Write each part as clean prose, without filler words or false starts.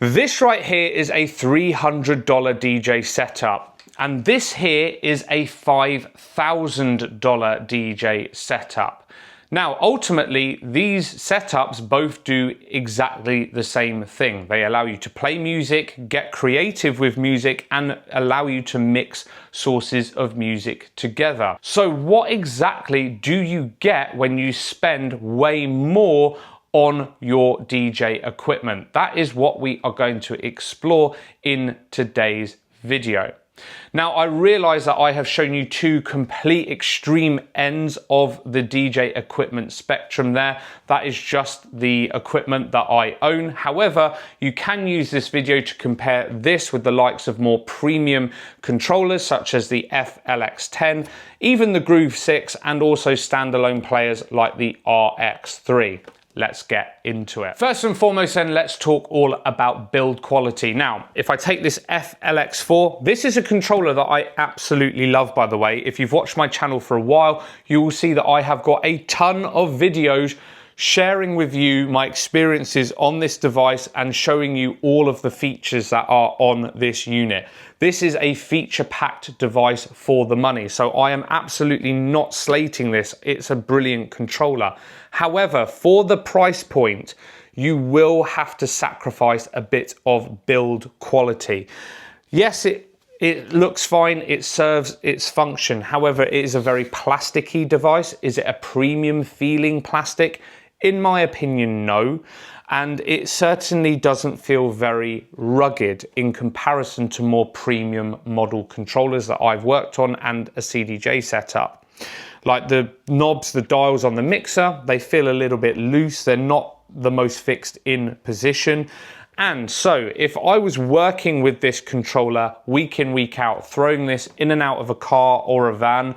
This right here is a $300 DJ setup, and this here is a $5,000 DJ setup. Now, ultimately, these setups both do exactly the same thing. They allow you to play music, get creative with music, and allow you to mix sources of music together. So what exactly do you get when you spend way more on your DJ equipment? That is what we are going to explore in today's video. Now, I realize that I have shown you two complete extreme ends of the DJ equipment spectrum there. That is just the equipment that I own. However, you can use this video to compare this with the likes of more premium controllers such as the FLX10, even the Groove 6, and also standalone players like the RX3. Let's get into it. First and foremost then, let's talk all about build quality. Now, if I take this FLX4, this is a controller that I absolutely love, by the way. If you've watched my channel for a while, you will see that I have got a ton of videos sharing with you my experiences on this device and showing you all of the features that are on this unit. This is a feature-packed device for the money, so I am absolutely not slating this. It's a brilliant controller. However, for the price point, you will have to sacrifice a bit of build quality. Yes, it looks fine, it serves its function. However, it is a very plasticky device. Is it a premium feeling plastic? In my opinion, no. And it certainly doesn't feel very rugged in comparison to more premium model controllers that I've worked on and a CDJ setup. Like the knobs, the dials on the mixer, they feel a little bit loose. They're not the most fixed in position. And so if I was working with this controller week in, week out, throwing this in and out of a car or a van,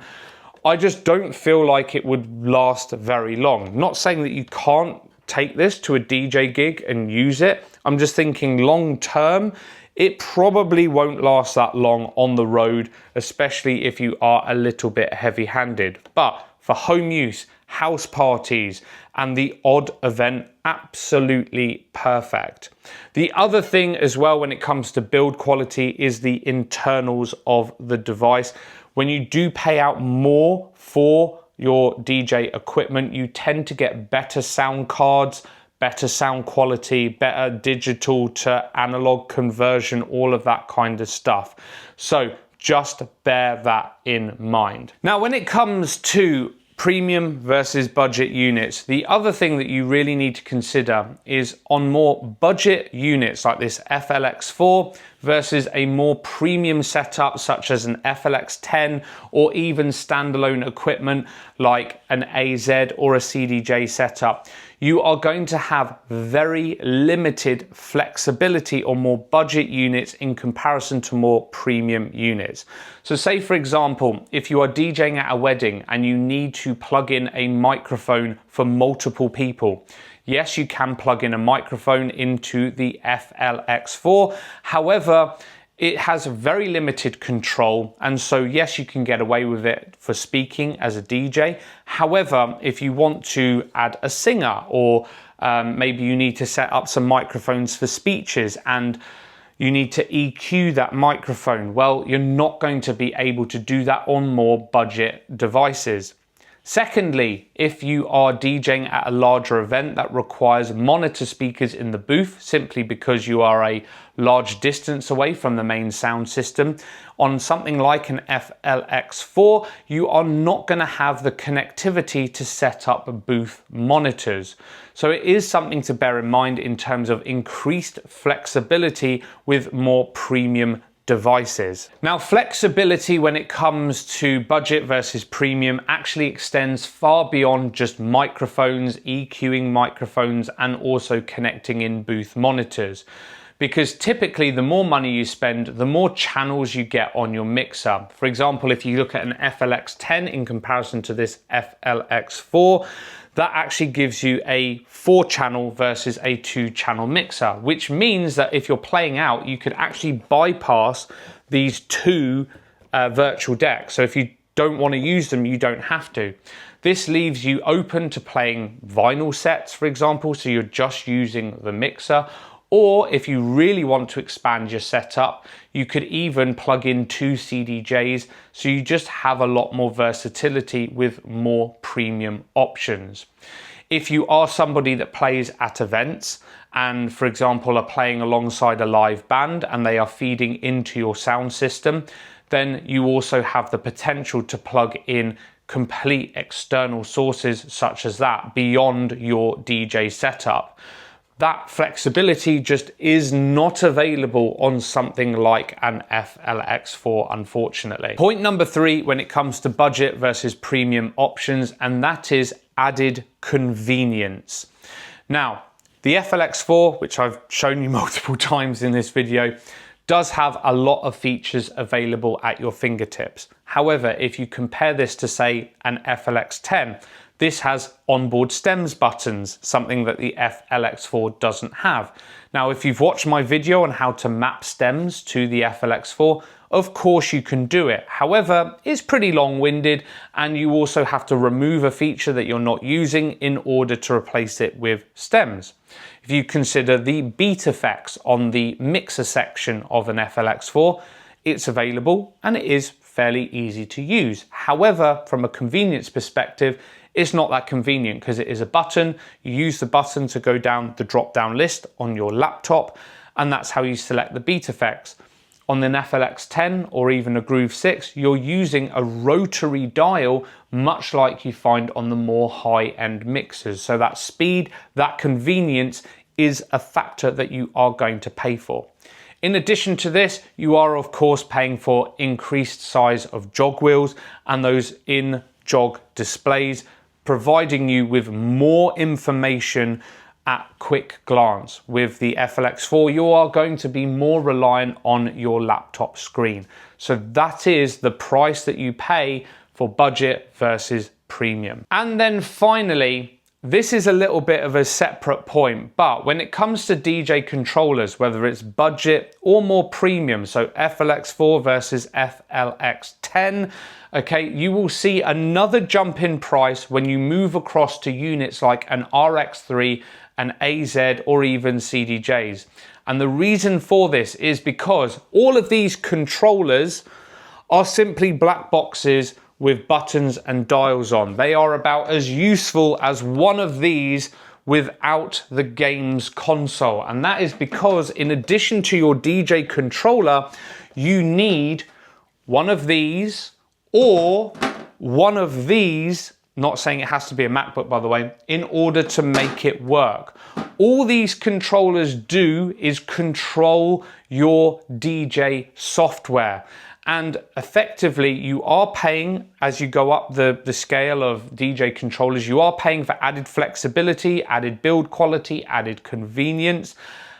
I just don't feel like it would last very long. Not saying that you can't take this to a DJ gig and use it. I'm just thinking long term, it probably won't last that long on the road, especially if you are a little bit heavy-handed. But for home use, house parties, and the odd event, absolutely perfect. The other thing as well when it comes to build quality is the internals of the device. When you do pay out more for your DJ equipment, you tend to get better sound cards, better sound quality, better digital to analog conversion, all of that kind of stuff. So just bear that in mind. Now, when it comes to premium versus budget units, the other thing that you really need to consider is on more budget units like this FLX4 versus a more premium setup such as an FLX10 or even standalone equipment like an AZ or a CDJ setup. You are going to have very limited flexibility on more budget units in comparison to more premium units. So say for example, if you are DJing at a wedding and you need to plug in a microphone for multiple people, yes, you can plug in a microphone into the FLX4. However, it has very limited control, and so yes, you can get away with it for speaking as a DJ. However, if you want to add a singer or maybe you need to set up some microphones for speeches and you need to EQ that microphone, well, you're not going to be able to do that on more budget devices. Secondly, if you are DJing at a larger event that requires monitor speakers in the booth simply because you are a large distance away from the main sound system, on something like an FLX4, you are not going to have the connectivity to set up booth monitors. So it is something to bear in mind in terms of increased flexibility with more premium devices. Now, flexibility when it comes to budget versus premium actually extends far beyond just microphones, EQing microphones, and also connecting in booth monitors. Because typically the more money you spend, the more channels you get on your mixer. For example, if you look at an FLX10 in comparison to this FLX4, that actually gives you a 4-channel versus a 2-channel mixer, which means that if you're playing out, you could actually bypass these two virtual decks. So if you don't want to use them, you don't have to. This leaves you open to playing vinyl sets, for example, so you're just using the mixer, Or if you really want to expand your setup, you could even plug in 2 CDJs, so you just have a lot more versatility with more premium options. If you are somebody that plays at events and, for example, are playing alongside a live band and they are feeding into your sound system, then you also have the potential to plug in complete external sources such as that beyond your DJ setup. That flexibility just is not available on something like an FLX4, unfortunately. Point number 3 when it comes to budget versus premium options, and that is added convenience. Now, the FLX4, which I've shown you multiple times in this video, does have a lot of features available at your fingertips. However, if you compare this to, say, an FLX10, this has onboard stems buttons, something that the FLX4 doesn't have. Now, if you've watched my video on how to map stems to the FLX4, of course you can do it. However, it's pretty long-winded, and you also have to remove a feature that you're not using in order to replace it with stems. If you consider the beat effects on the mixer section of an FLX4, it's available and it is fairly easy to use. However, from a convenience perspective, it's not that convenient because it is a button. You use the button to go down the drop-down list on your laptop, and that's how you select the beat effects. On an FLX10 or even a Groove 6, you're using a rotary dial, much like you find on the more high-end mixers. So that speed, that convenience is a factor that you are going to pay for. In addition to this, you are of course paying for increased size of jog wheels and those in-jog displays, providing you with more information at quick glance. With the FLX4, you are going to be more reliant on your laptop screen. So that is the price that you pay for budget versus premium. And then finally, this is a little bit of a separate point, but when it comes to DJ controllers, whether it's budget or more premium, so FLX4 versus FLX10, okay, you will see another jump in price when you move across to units like an RX3, an AZ, or even CDJs. And the reason for this is because all of these controllers are simply black boxes with buttons and dials on. They are about as useful as one of these without the game's console. And that is because in addition to your DJ controller, you need one of these or one of these, not saying it has to be a MacBook by the way, in order to make it work. All these controllers do is control your DJ software. And effectively, you are paying, as you go up the scale of DJ controllers, you are paying for added flexibility, added build quality, added convenience.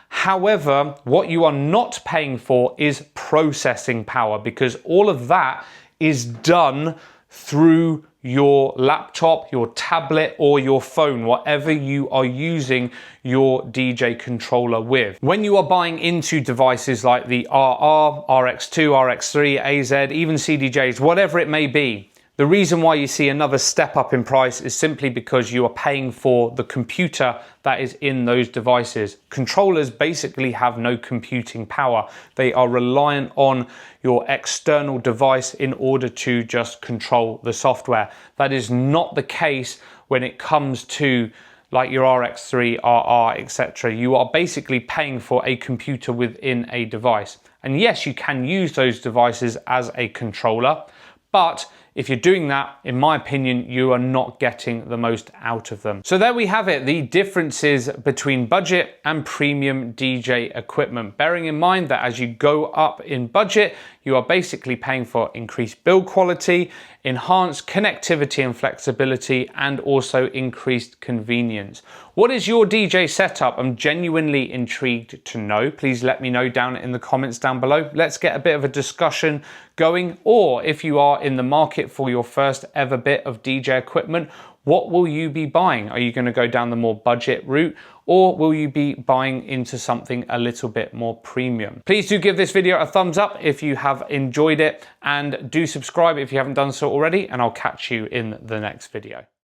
However, what you are not paying for is processing power, because all of that is done through your laptop, your tablet, or your phone, whatever you are using your DJ controller with. When you are buying into devices like the RR, RX2, RX3, AZ, even CDJs, whatever it may be, the reason why you see another step up in price is simply because you are paying for the computer that is in those devices. Controllers basically have no computing power. They are reliant on your external device in order to just control the software. That is not the case when it comes to like your RX3, RR, etc. You are basically paying for a computer within a device. And yes, you can use those devices as a controller, but if you're doing that, in my opinion, you are not getting the most out of them. So there we have it, the differences between budget and premium DJ equipment. Bearing in mind that as you go up in budget, you are basically paying for increased build quality, enhanced connectivity and flexibility, and also increased convenience. What is your DJ setup? I'm genuinely intrigued to know. Please let me know down in the comments down below. Let's get a bit of a discussion going. Or if you are in the market for your first ever bit of DJ equipment, what will you be buying? Are you going to go down the more budget route, or will you be buying into something a little bit more premium? Please do give this video a thumbs up if you have enjoyed it, and do subscribe if you haven't done so already, and I'll catch you in the next video.